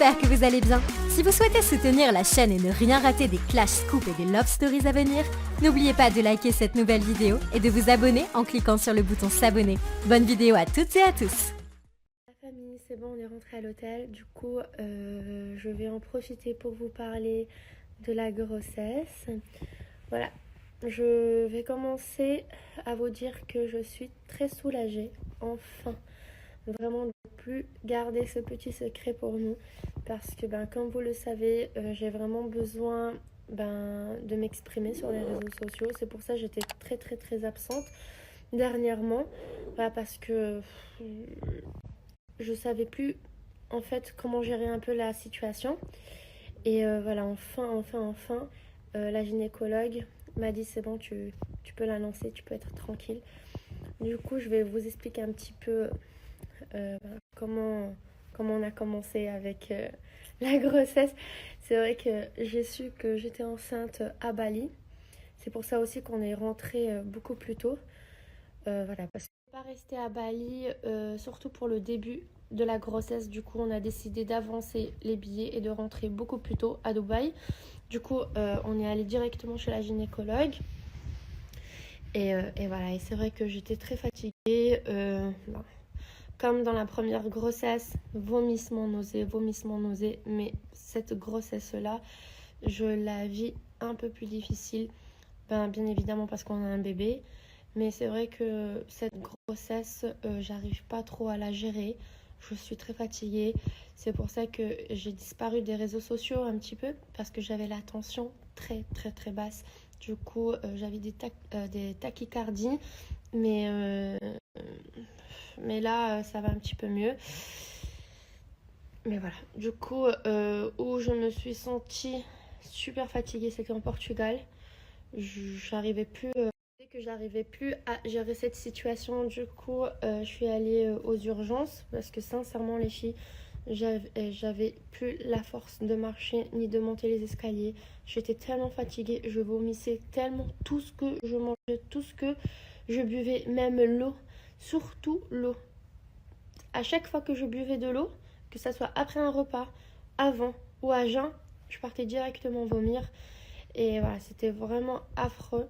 j'espère que vous allez bien. Si vous souhaitez soutenir la chaîne et ne rien rater des Clash Scoop et des Love Stories à venir, n'oubliez pas de liker cette nouvelle vidéo et de vous abonner en cliquant sur le bouton s'abonner. Bonne vidéo à toutes et à tous. La famille, c'est bon, on est rentré à l'hôtel. Du coup, je vais en profiter pour vous parler de la grossesse. Voilà, je vais commencer à vous dire que je suis très soulagée, enfin, vraiment de ne plus garder ce petit secret pour nous. Parce que, comme vous le savez, j'ai vraiment besoin de m'exprimer sur les réseaux sociaux. C'est pour ça que j'étais très absente dernièrement. Voilà, parce que je savais plus en fait comment gérer un peu la situation. Et voilà, enfin, la gynécologue m'a dit c'est bon, tu peux l'annoncer, tu peux être tranquille. Du coup, je vais vous expliquer un petit peu comment on a commencé avec la grossesse. C'est vrai que j'ai su que j'étais enceinte à Bali. C'est pour ça aussi qu'on est rentré beaucoup plus tôt. Voilà, parce qu'on ne peut pas rester à Bali, surtout pour le début de la grossesse. Du coup, on a décidé d'avancer les billets et de rentrer beaucoup plus tôt à Dubaï. Du coup, on est allé directement chez la gynécologue. Et voilà, et c'est vrai que j'étais très fatiguée. Comme dans la première grossesse, vomissement, nausée. Mais cette grossesse-là, je la vis un peu plus difficile. Bien évidemment parce qu'on a un bébé. Mais c'est vrai que cette grossesse, j'arrive pas trop à la gérer. Je suis très fatiguée. C'est pour ça que j'ai disparu des réseaux sociaux un petit peu parce que j'avais la tension très basse. Du coup, j'avais des tachycardies. Mais là, ça va un petit peu mieux. Mais voilà. Du coup, où je me suis sentie super fatiguée, c'est qu'en Portugal, j'arrivais plus à gérer cette situation. Du coup, je suis allée aux urgences parce que sincèrement, les filles, j'avais plus la force de marcher ni de monter les escaliers. J'étais tellement fatiguée, je vomissais tellement tout ce que je mangeais, tout ce que je buvais, même l'eau, surtout l'eau. À chaque fois que je buvais de l'eau, que ça soit après un repas, avant ou à jeun, je partais directement vomir. Et voilà, c'était vraiment affreux.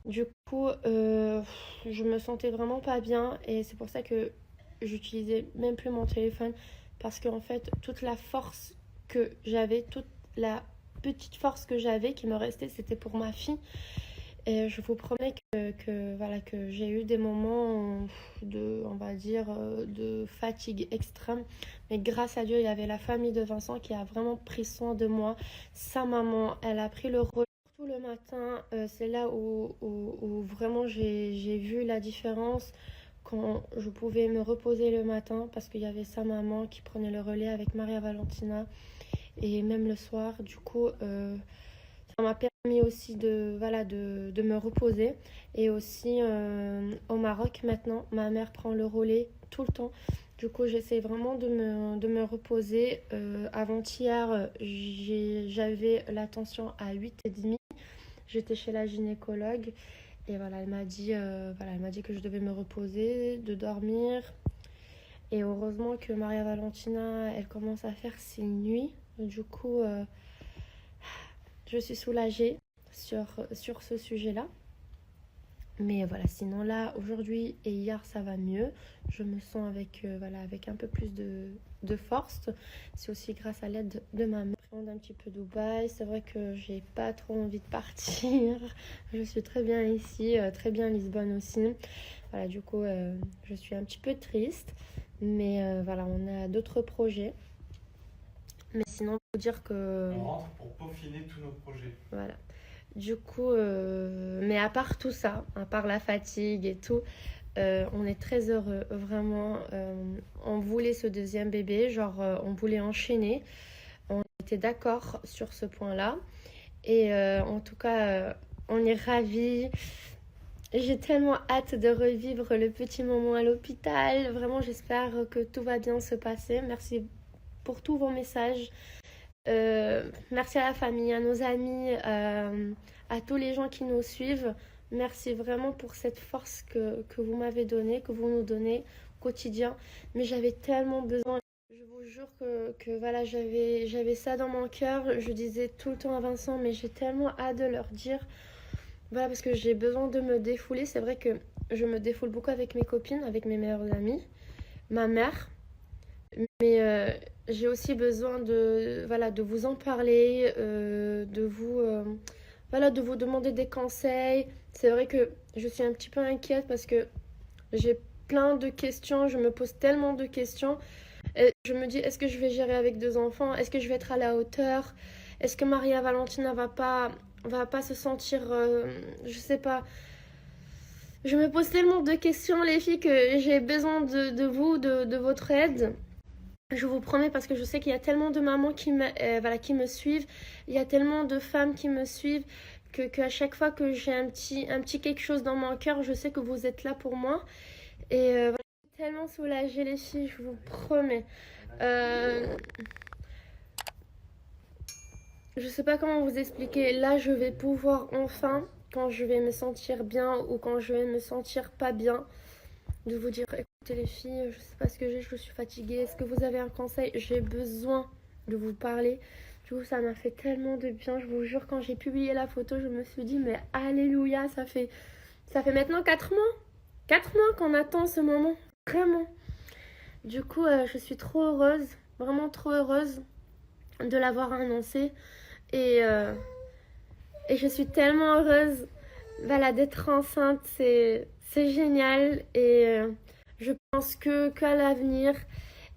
Du coup, je me sentais vraiment pas bien et c'est pour ça que j'utilisais même plus mon téléphone parce qu'en fait, toute la force que j'avais, toute la petite force que j'avais qui me restait, c'était pour ma fille. Et je vous promets que j'ai eu des moments on va dire, de fatigue extrême. Mais grâce à Dieu, il y avait la famille de Vincent qui a vraiment pris soin de moi. Sa maman, elle a pris le relais. Surtout le matin, c'est là où vraiment j'ai vu la différence quand je pouvais me reposer le matin parce qu'il y avait sa maman qui prenait le relais avec Maria Valentina et même le soir. Du coup, ça m'a permis aussi de me reposer. Et aussi au Maroc maintenant, ma mère prend le relais tout le temps. Du coup, j'essaie vraiment de me reposer. Avant-hier, j'avais la tension à 8,5. J'étais chez la gynécologue et voilà, elle m'a dit que je devais me reposer, de dormir. Et heureusement que Maria Valentina, elle commence à faire ses nuits. Du coup, je suis soulagée sur ce sujet-là. Mais voilà, sinon là, aujourd'hui et hier, ça va mieux. Je me sens avec un peu plus de force. C'est aussi grâce à l'aide de ma mère. Je un petit peu Dubaï. C'est vrai que j'ai pas trop envie de partir. Je suis très bien ici, très bien Lisbonne aussi. Voilà, du coup, je suis un petit peu triste. Mais voilà, on a d'autres projets. Mais sinon, faut dire que... On rentre pour peaufiner tous nos projets. Voilà. Du coup, mais à part tout ça, à part la fatigue et tout, on est très heureux, vraiment. On voulait ce deuxième bébé, genre on voulait enchaîner. On était d'accord sur ce point-là. Et en tout cas, on est ravis. J'ai tellement hâte de revivre le petit moment à l'hôpital. Vraiment, j'espère que tout va bien se passer. Merci pour tous vos messages. Merci à la famille, à nos amis, à tous les gens qui nous suivent. Merci vraiment pour cette force que vous m'avez donnée, que vous nous donnez au quotidien. Mais j'avais tellement besoin. Je vous jure que voilà, j'avais ça dans mon cœur. Je disais tout le temps à Vincent, mais j'ai tellement hâte de leur dire. Voilà, parce que j'ai besoin de me défouler. C'est vrai que je me défoule beaucoup avec mes copines, avec mes meilleures amies, ma mère. Mais j'ai aussi besoin voilà, de vous en parler, voilà, de vous demander des conseils. C'est vrai que je suis un petit peu inquiète parce que j'ai plein de questions. Je me pose tellement de questions. Et je me dis, est-ce que je vais gérer avec 2 enfants? Est-ce que je vais être à la hauteur? Est-ce que Maria Valentina va pas se sentir, je sais pas. Je me pose tellement de questions, les filles, que j'ai besoin de vous, de votre aide. Je vous promets, parce que je sais qu'il y a tellement de mamans voilà, qui me suivent. Il y a tellement de femmes qui me suivent qu'à chaque fois que j'ai un petit quelque chose dans mon cœur, je sais que vous êtes là pour moi. Et voilà, je suis tellement soulagée, les filles, je vous promets. Je sais pas comment vous expliquer. Là, je vais pouvoir enfin, quand je vais me sentir bien ou quand je vais me sentir pas bien, de vous dire, écoutez les filles, je sais pas ce que j'ai, je suis fatiguée. Est-ce que vous avez un conseil? J'ai besoin de vous parler. Du coup, ça m'a fait tellement de bien. Je vous jure, quand j'ai publié la photo, je me suis dit, mais alléluia, ça fait maintenant 4 mois. 4 mois qu'on attend ce moment. Vraiment. Du coup, je suis trop heureuse, vraiment trop heureuse de l'avoir annoncé. Et je suis tellement heureuse, voilà, d'être enceinte. C'est génial. Et je pense qu'à l'avenir.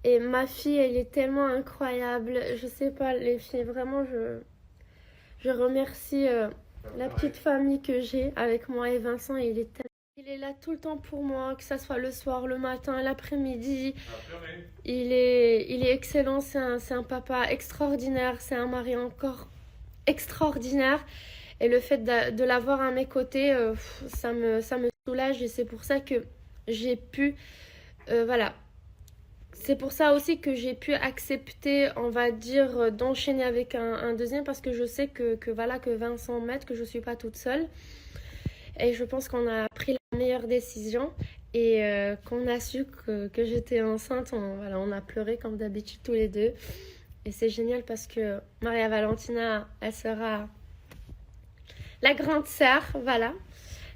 Et ma fille, elle est tellement incroyable. Je sais pas, les filles, vraiment, je remercie la petite famille que j'ai avec moi et Vincent. Il est là tout le temps pour moi, que ça soit le soir, le matin, l'après-midi. Il est excellent, c'est un papa extraordinaire, c'est un mari encore extraordinaire. Et le fait de l'avoir à mes côtés, ça me soulage. Et c'est pour ça que j'ai pu, voilà. C'est pour ça aussi que j'ai pu accepter, on va dire, d'enchaîner avec un deuxième, parce que je sais voilà, que Vincent m'aide, que je ne suis pas toute seule. Et je pense qu'on a pris la meilleure décision et qu'on a su que j'étais enceinte. On a pleuré comme d'habitude tous les deux. Et c'est génial parce que Maria Valentina, elle sera la grande sœur, voilà.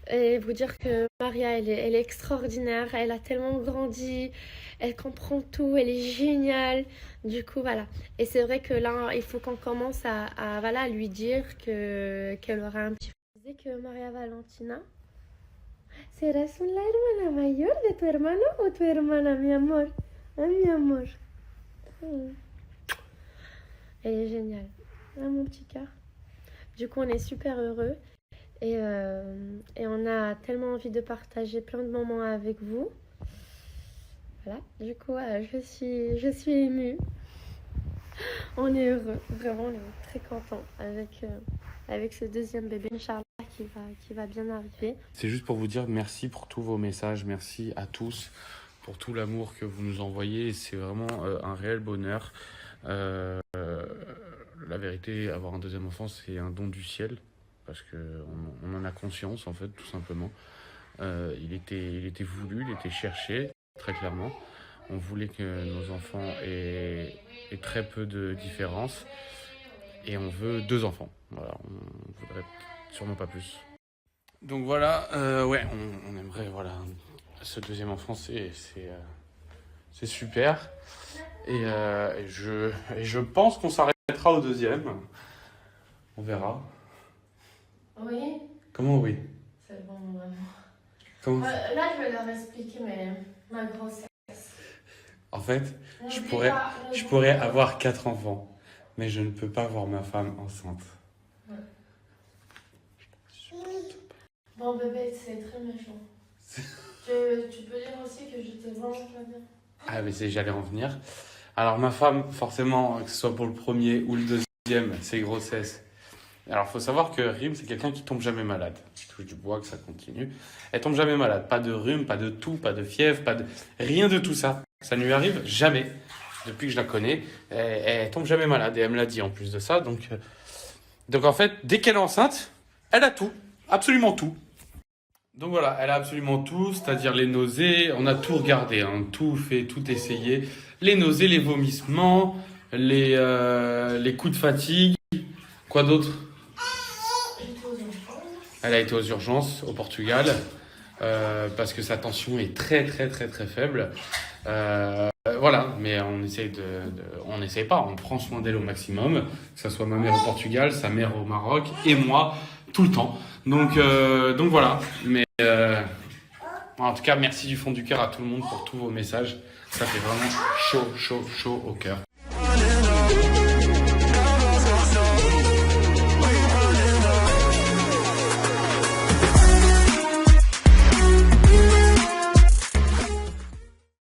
Et vous dire que Maria, elle est extraordinaire, elle a tellement grandi, elle comprend tout, elle est géniale. Du coup, voilà. Et c'est vrai que là, il faut qu'on commence à voilà, lui dire qu'elle aura un petit... Je disais que Maria Valentina, ¿serás la hermana mayor de tu hermano o tu hermana, mi amor? Ah, mi amor. Elle est géniale. Ah, mon petit cœur. Du coup, on est super heureux. Et on a tellement envie de partager plein de moments avec vous. Voilà, du coup, je suis émue. On est heureux, vraiment, on est très contents avec ce deuxième bébé, Inch'Allah, qui va bien arriver. C'est juste pour vous dire merci pour tous vos messages, merci à tous pour tout l'amour que vous nous envoyez. C'est vraiment un réel bonheur. La vérité, avoir un deuxième enfant, c'est un don du ciel. Parce qu'on en a conscience, en fait, tout simplement. Il était voulu, il était cherché, très clairement. On voulait que nos enfants aient très peu de différence. Et on veut 2 enfants. Voilà, on voudrait sûrement pas plus. Donc voilà, ouais, on aimerait, voilà, ce deuxième enfant, c'est super. Et je pense qu'on s'arrêtera au deuxième. On verra. Oui. Comment oui? C'est bon, maman. Comment... Là, je vais leur expliquer ma grossesse. En fait, je pourrais avoir 4 enfants, mais je ne peux pas voir ma femme enceinte. Ouais. Bon, bébé, c'est très méchant. Tu peux dire aussi que j'étais vraiment pas bien. Ah, mais j'allais en venir. Alors, ma femme, forcément, que ce soit pour le premier ou le deuxième, c'est grossesse. Alors, il faut savoir que Rim, c'est quelqu'un qui tombe jamais malade. Je touche du bois, que ça continue. Elle tombe jamais malade. Pas de rhume, pas de toux, pas de fièvre, rien de tout ça. Ça ne lui arrive jamais. Depuis que je la connais, elle tombe jamais malade. Et elle me l'a dit en plus de ça. Donc en fait, dès qu'elle est enceinte, elle a tout. Absolument tout. Donc voilà, elle a absolument tout, c'est-à-dire les nausées, on a tout regardé, hein, tout fait, tout essayé. Les nausées, les vomissements, les coups de fatigue. Quoi d'autre? Elle a été aux urgences au Portugal parce que sa tension est très très très très faible. Voilà, mais on essaye pas, on prend soin d'elle au maximum, que ce soit ma mère au Portugal, sa mère au Maroc et moi tout le temps. Donc voilà, mais en tout cas merci du fond du cœur à tout le monde pour tous vos messages, ça fait vraiment chaud au cœur.